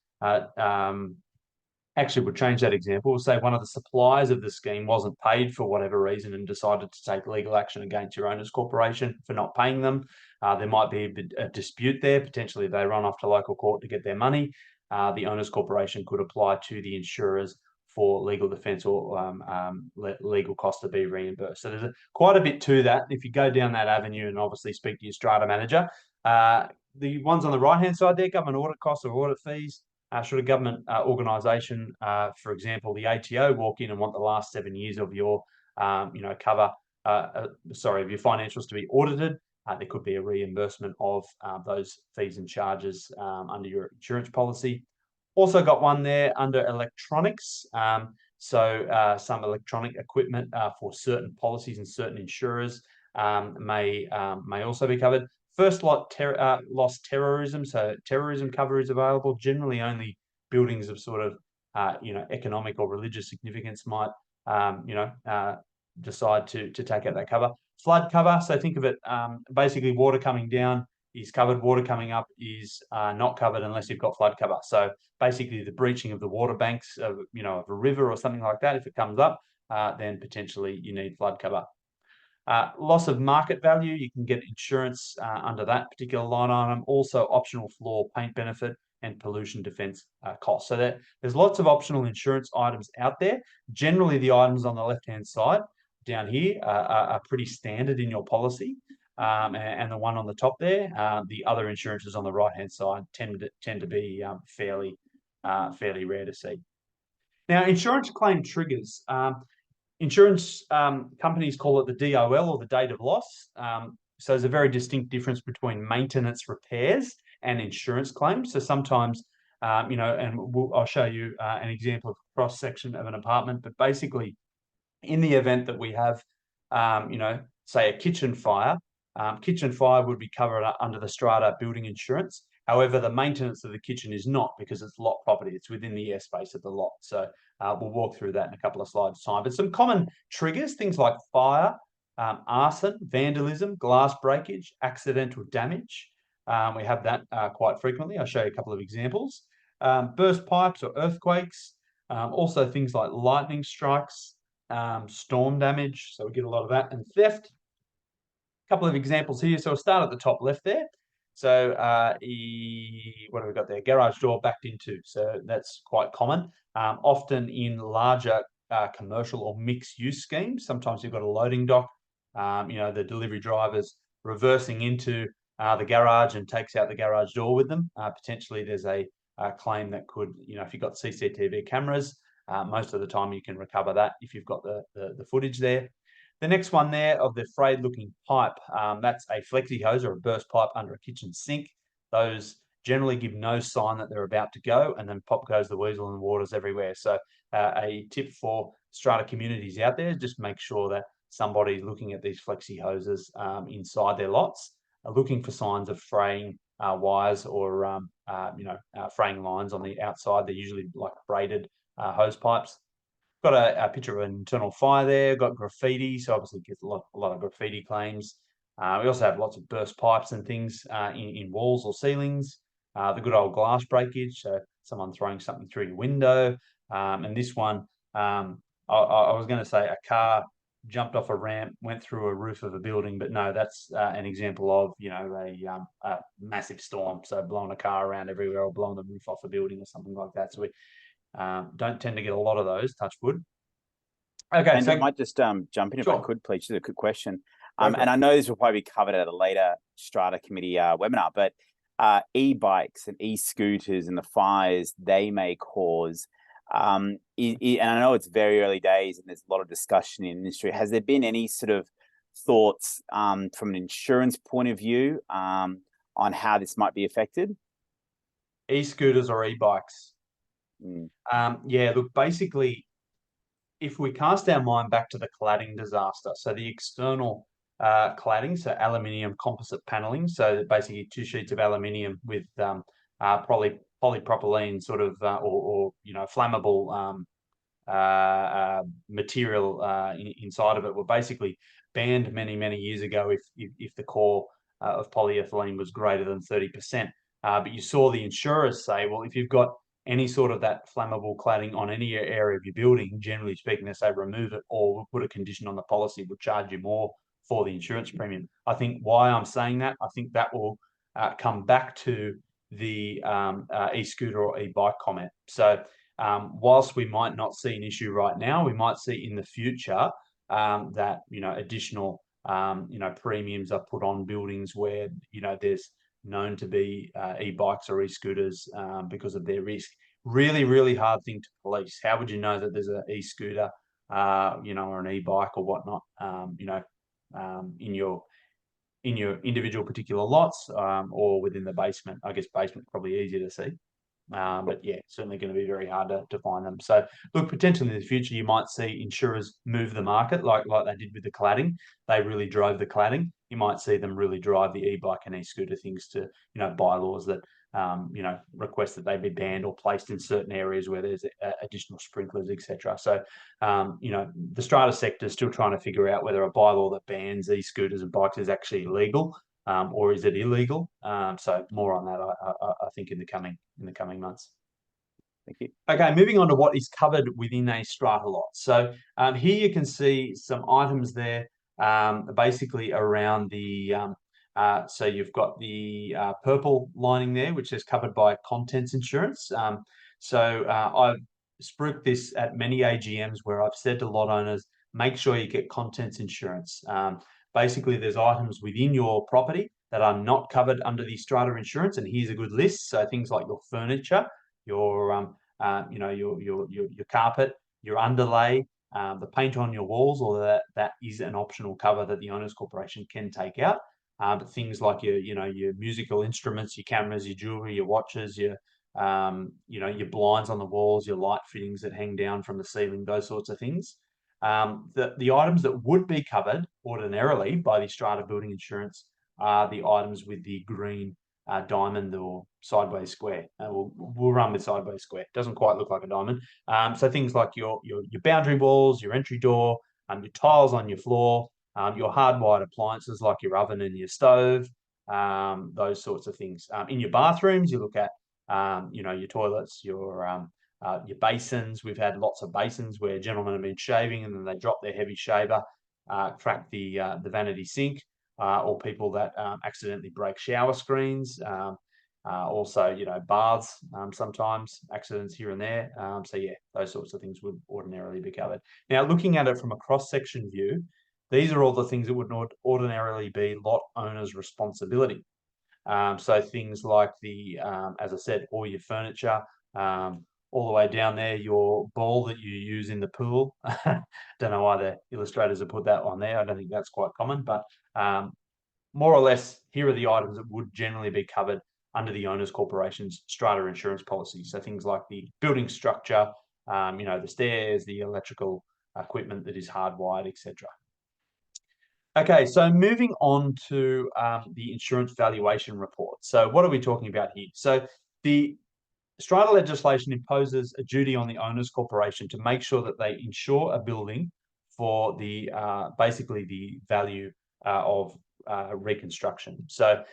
actually we'll change that example. We'll say one of the suppliers of the scheme wasn't paid for whatever reason and decided to take legal action against your owners corporation for not paying them. There might be a dispute there. Potentially they run off to local court to get their money. The owners corporation could apply to the insurers for legal defense or legal costs to be reimbursed. So there's quite a bit to that. If you go down that avenue and obviously speak to your strata manager, the ones on the right-hand side there, government audit costs or audit fees. Should a government organisation, for example, the ATO, walk in and want the last 7 years of your, cover, of your financials to be audited, there could be a reimbursement of those fees and charges under your insurance policy. Also got one there under electronics. Some electronic equipment for certain policies and certain insurers may also be covered. First loss terrorism. So terrorism cover is available. Generally, only buildings of sort of economic or religious significance might decide to take out that cover. Flood cover. So think of it basically water coming down is covered. Water coming up is not covered unless you've got flood cover. So basically, the breaching of the water banks of of a river or something like that, if it comes up, then potentially you need flood cover. Loss of market value, you can get insurance under that particular line item. Also, optional floor paint benefit and pollution defence costs. So there's lots of optional insurance items out there. Generally, the items on the left-hand side down here are pretty standard in your policy. And the one on the top there, the other insurances on the right-hand side tend to be fairly rare to see. Now, insurance claim triggers. Insurance companies call it the DOL or the date of loss. So there's a very distinct difference between maintenance repairs and insurance claims. So sometimes, and I'll show you an example of a cross section of an apartment. But basically, in the event that we have, say a kitchen fire would be covered under the strata building insurance. However, the maintenance of the kitchen is not, because it's lot property. It's within the airspace of the lot. So we'll walk through that in a couple of slides' time. But some common triggers, things like fire, arson, vandalism, glass breakage, accidental damage. We have that quite frequently. I'll show you a couple of examples. Burst pipes or earthquakes. Also things like lightning strikes, storm damage. So we get a lot of that. And theft. A couple of examples here. So we'll start at the top left there. So what have we got there? Garage door backed into. So that's quite common. Often in larger commercial or mixed use schemes. Sometimes you've got a loading dock. The delivery driver's reversing into the garage and takes out the garage door with them. Potentially there's a claim that could, if you've got CCTV cameras, most of the time you can recover that if you've got the footage there. The next one there of the frayed looking pipe, that's a flexi hose or a burst pipe under a kitchen sink. Those generally give no sign that they're about to go, and then pop goes the weasel and the water's everywhere. So a tip for strata communities out there, just make sure that somebody's looking at these flexi hoses inside their lots, looking for signs of fraying wires or fraying lines on the outside. They're usually like braided hose pipes. Got a picture of an internal fire there. Got graffiti, so obviously gets a lot of graffiti claims. We also have lots of burst pipes and things in walls or ceilings. The good old glass breakage, so someone throwing something through your window. And this one, I was going to say a car jumped off a ramp, went through a roof of a building, but no, that's an example of a massive storm, so blowing a car around everywhere or blowing the roof off a building or something like that. So we don't tend to get a lot of those, touch wood. Okay, and I might just jump in if I could, please. Just a quick question. And I know this will probably be covered at a later Strata Committee webinar, but e-bikes and e-scooters and the fires they may cause, and I know it's very early days and there's a lot of discussion in the industry. Has there been any sort of thoughts from an insurance point of view on how this might be affected? E-scooters or e-bikes? Yeah, look, basically, if we cast our mind back to the cladding disaster, so the external cladding, so aluminium composite paneling, so basically 2 sheets of aluminium with polypropylene sort of or flammable material inside of it were basically banned many years ago if the core of polyethylene was greater than 30%. But you saw the insurers say, well, if you've got any sort of that flammable cladding on any area of your building, generally speaking, they say remove it, or we'll put a condition on the policy, we'll charge you more for the insurance premium. I think why I'm saying that, I think that will come back to the e-scooter or e-bike comment. So whilst we might not see an issue right now, we might see in the future that additional premiums are put on buildings where there's known to be e-bikes or e-scooters because of their risk. Really hard thing to police. How would you know that there's an e-scooter, or an e-bike or whatnot, in your individual particular lots or within the basement? I guess basement probably easier to see. But yeah, certainly going to be very hard to find them. So look, potentially in the future, you might see insurers move the market like they did with the cladding. They really drove the cladding. You might see them really drive the e-bike and e-scooter things to, bylaws that, request that they be banned or placed in certain areas where there's additional sprinklers, etc. So, the strata sector is still trying to figure out whether a bylaw that bans e-scooters and bikes is actually legal. Or is it illegal? So more on that, I think, in the coming months. Thank you. Okay, moving on to what is covered within a strata lot. So here you can see some items there, basically around the. So you've got the purple lining there, which is covered by contents insurance. So I've spruiked this at many AGMs where I've said to lot owners, make sure you get contents insurance. Basically, there's items within your property that are not covered under the strata insurance, and here's a good list. So things like your furniture, your your carpet, your underlay, the paint on your walls, or that is an optional cover that the owners corporation can take out. But things like your musical instruments, your cameras, your jewelry, your watches, your blinds on the walls, your light fittings that hang down from the ceiling, those sorts of things. The items that would be covered ordinarily by the strata building insurance are the items with the green diamond or sideways square. We'll run with sideways square. Doesn't quite look like a diamond. So things like your boundary walls, your entry door, your tiles on your floor, your hardwired appliances like your oven and your stove, those sorts of things. In your bathrooms, you look at your toilets, your basins. We've had lots of basins where gentlemen have been shaving and then they drop their heavy shaver, crack the vanity sink, or people that accidentally break shower screens. Also, baths, sometimes accidents here and there. So yeah, those sorts of things would ordinarily be covered. Now, looking at it from a cross-section view, these are all the things that would not ordinarily be lot owners' responsibility. So things like as I said, all your furniture, all the way down there, your ball that you use in the pool. Don't know why the illustrators have put that on there. I don't think that's quite common, but more or less, here are the items that would generally be covered under the owners corporation's strata insurance policy. So things like the building structure, the stairs, the electrical equipment that is hardwired, etc. Okay, so moving on to the insurance valuation report. So what are we talking about here? So the strata legislation imposes a duty on the owners corporation to make sure that they insure a building for the basically the value of reconstruction. So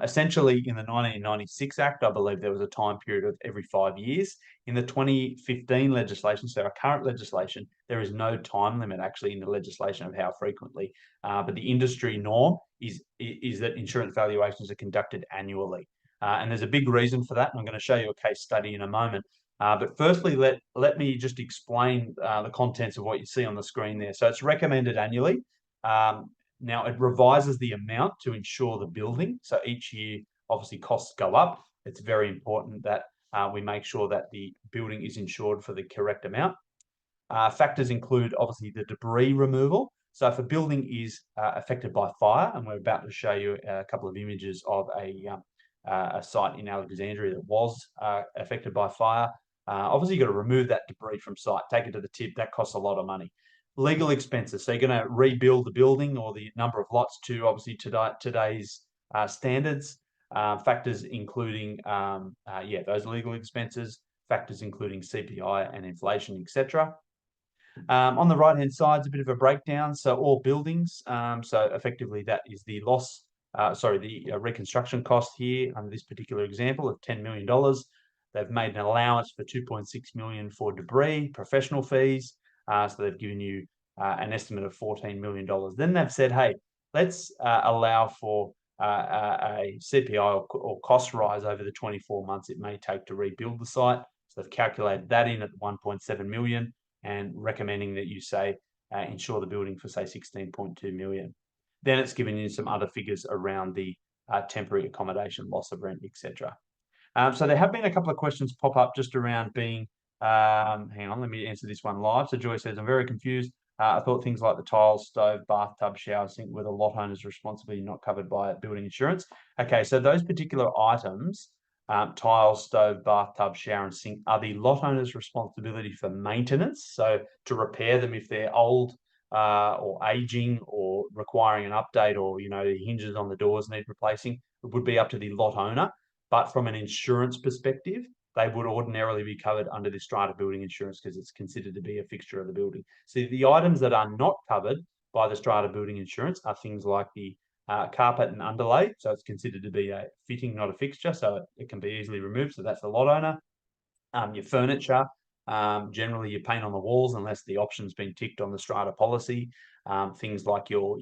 essentially in the 1996 Act, I believe there was a time period of every 5 years. In the 2015 legislation, so our current legislation, there is no time limit actually in the legislation of how frequently, but the industry norm is that insurance valuations are conducted annually. And there's a big reason for that, and I'm going to show you a case study in a moment. But firstly, let me just explain the contents of what you see on the screen there. So it's recommended annually. Now, it revises the amount to insure the building. So each year, obviously, costs go up. It's very important that we make sure that the building is insured for the correct amount. Factors include, obviously, the debris removal. So if a building is affected by fire, and we're about to show you a couple of images of a site in Alexandria that was affected by fire, obviously, you've got to remove that debris from site, take it to the tip. That costs a lot of money. Legal expenses. So you're going to rebuild the building or the number of lots to obviously today's standards. factors including, those legal expenses, factors including CPI and inflation, etc. On the right-hand side is a bit of a breakdown. So all buildings, so effectively that is the reconstruction cost here under this particular example of $10 million. They've made an allowance for $2.6 million for debris, professional fees. So they've given you an estimate of $14 million. Then they've said, hey, let's allow for a CPI or cost rise over the 24 months it may take to rebuild the site. So they've calculated that in at 1.7 million and recommending that you say insure the building for say 16.2 million. Then it's given you some other figures around the temporary accommodation, loss of rent, etc. So there have been a couple of questions pop up just around being, hang on, let me answer this one live. So Joy says, I'm very confused. I thought things like the tiles, stove, bathtub, shower, sink were the lot owner's responsibility, not covered by building insurance. Okay, so those particular items, tiles, stove, bathtub, shower, and sink, are the lot owner's responsibility for maintenance. So to repair them if they're old or aging or requiring an update, or the hinges on the doors need replacing, it would be up to the lot owner. But from an insurance perspective, they would ordinarily be covered under the Strata building insurance because it's considered to be a fixture of the building. So the items that are not covered by the Strata building insurance are things like the carpet and underlay. So it's considered to be a fitting, not a fixture. So it can be easily removed. So that's the lot owner. Your furniture, generally you paint on the walls unless the option's been ticked on the Strata policy. Things like your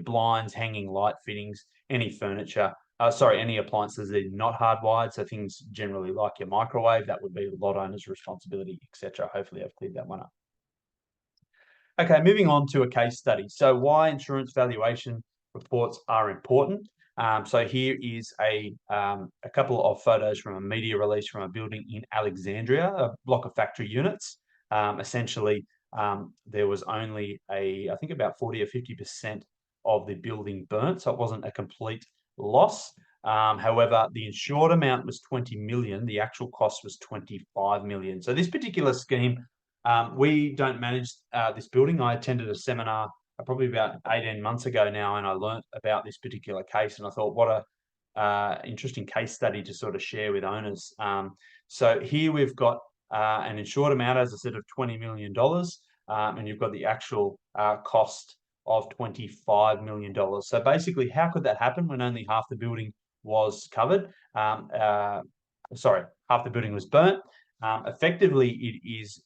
blinds, hanging light fittings, any furniture. Any appliances that are not hardwired, so things generally like your microwave, that would be the lot owner's responsibility, etc. Hopefully I've cleared that one up. Okay, moving on to a case study. So why insurance valuation reports are important. So here is a couple of photos from a media release from a building in Alexandria, a block of factory units. Essentially, there was only I think about 40 or 50% of the building burnt, so it wasn't a complete loss. However, the insured amount was 20 million. The actual cost was 25 million. So this particular scheme, we don't manage this building. I attended a seminar probably about 18 months ago now, and I learnt about this particular case, and I thought, what a interesting case study to sort of share with owners. So here we've got an insured amount, as I said, of $20 million, and you've got the actual cost of $25 million. So basically, how could that happen when only half the building was covered? Half the building was burnt. Effectively, it is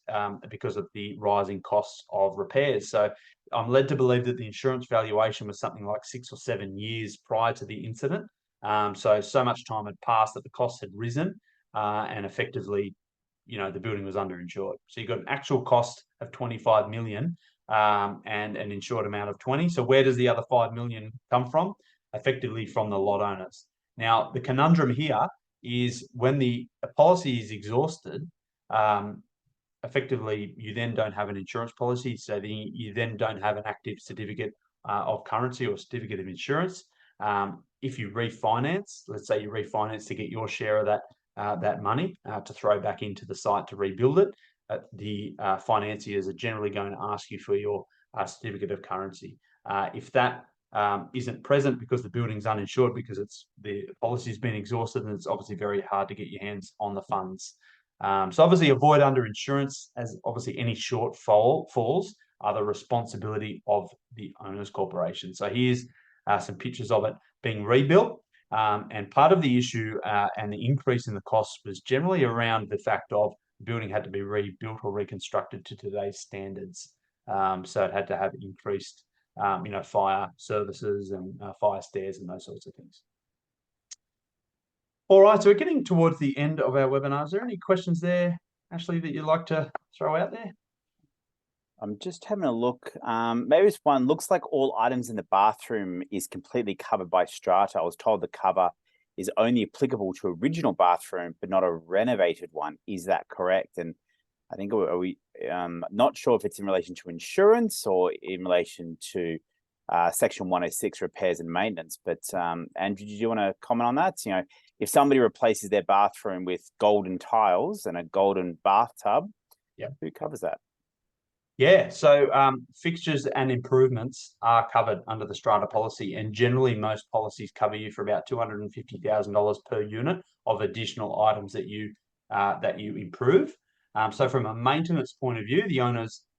because of the rising costs of repairs. So I'm led to believe that the insurance valuation was something like 6 or 7 years prior to the incident. So much time had passed that the costs had risen, and effectively, the building was underinsured. So you've got an actual cost of 25 million and an insured amount of 20. So where does the other 5 million come from? Effectively from the lot owners. Now, the conundrum here is when the policy is exhausted, effectively you then don't have an insurance policy, so you then don't have an active certificate of currency or certificate of insurance. If you refinance, let's say you refinance to get your share of that money to throw back into the site to rebuild it, the financiers are generally going to ask you for your certificate of currency. If that isn't present because the building's uninsured because the policy's been exhausted, and it's obviously very hard to get your hands on the funds. So obviously avoid underinsurance, as obviously any shortfalls are the responsibility of the owner's corporation. So here's some pictures of it being rebuilt. And part of the issue and the increase in the cost was generally around the fact of the building had to be rebuilt or reconstructed to today's standards. So it had to have increased fire services and fire stairs and those sorts of things. All right, so we're getting towards the end of our webinar. Is there any questions there, Ashley, that you'd like to throw out there? I'm just having a look. Maybe this one looks like all items in the bathroom is completely covered by Strata. I was told the cover is only applicable to original bathroom, but not a renovated one. Is that correct? And I think we not sure if it's in relation to insurance or in relation to Section 106 repairs and maintenance. But Andrew, did you want to comment on that? If somebody replaces their bathroom with golden tiles and a golden bathtub, who covers that? Yeah, so fixtures and improvements are covered under the Strata policy, and generally most policies cover you for about $250,000 per unit of additional items that you improve. So from a maintenance point of view,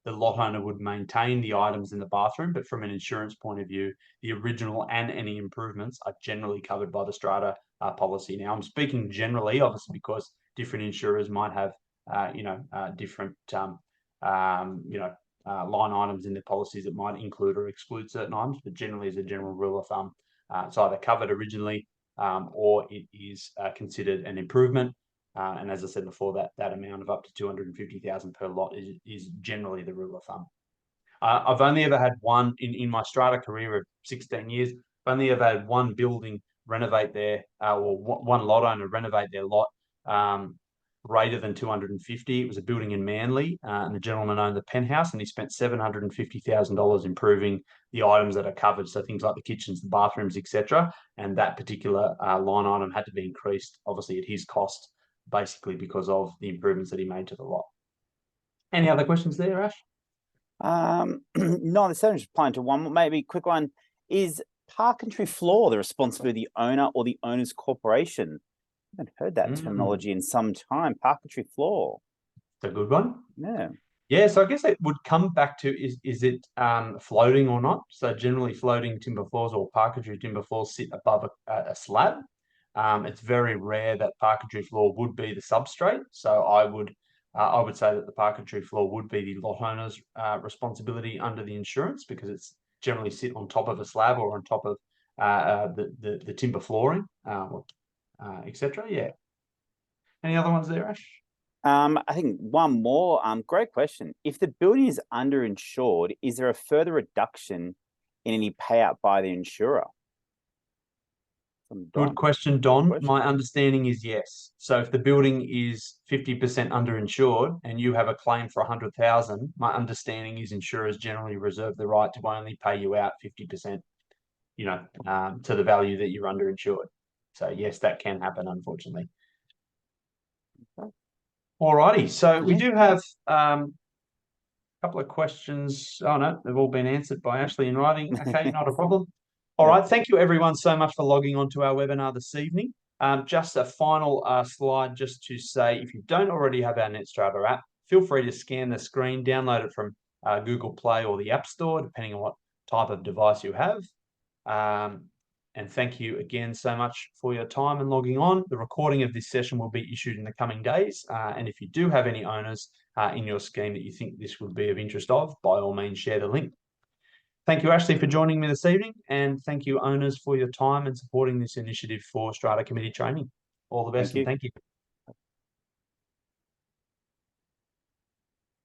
the lot owner would maintain the items in the bathroom, but from an insurance point of view, the original and any improvements are generally covered by the Strata policy. Now, I'm speaking generally, obviously, because different insurers might have different line items in their policies that might include or exclude certain items, but generally, as a general rule of thumb, it's either covered originally or it is considered an improvement. And as I said before, that amount of up to 250,000 per lot is generally the rule of thumb. I've only ever had one in my Strata career of 16 years. I've only ever had one building renovate or one lot owner renovate their lot greater than 250. It was a building in Manly, and the gentleman owned the penthouse, and he spent $750,000 improving the items that are covered, so things like the kitchens, the bathrooms, etc. And that particular line item had to be increased, obviously at his cost, basically because of the improvements that he made to the lot. Any other questions there, Ash? No, the just applying to one, maybe a quick one. Is park-entry floor the responsibility of the owner or the owner's corporation? I haven't heard that terminology in some time. Park-entry floor. It's a good one. Yeah. Yeah, so I guess it would come back to is it floating or not? So generally floating timber floors or parquetry timber floors sit above a slab. It's very rare that parquetry floor would be the substrate. So I would say that the parquetry floor would be the lot owner's responsibility under the insurance, because it's generally sit on top of a slab or on top of the timber flooring, etc. Yeah. Any other ones there, Ash? I think one more. Great question. If the building is underinsured, is there a further reduction in any payout by the insurer? Good question, Don. My understanding is yes. So if the building is 50% underinsured and you have a claim for 100,000, my understanding is insurers generally reserve the right to only pay you out 50%, to the value that you're underinsured. So yes, that can happen, unfortunately. Okay. All righty. So we do have a couple of questions. Oh no, they've all been answered by Ashley in writing. Okay, not a problem. All right. Thank you, everyone, so much for logging on to our webinar this evening. Just a final slide just to say, if you don't already have our NetStrata app, feel free to scan the screen, download it from Google Play or the App Store, depending on what type of device you have. And thank you again so much for your time and logging on. The recording of this session will be issued in the coming days. And if you do have any owners in your scheme that you think this would be of interest of, by all means, share the link. Thank you, Ashley, for joining me this evening. And thank you, owners, for your time and supporting this initiative for Strata Committee training. All the best and thank you.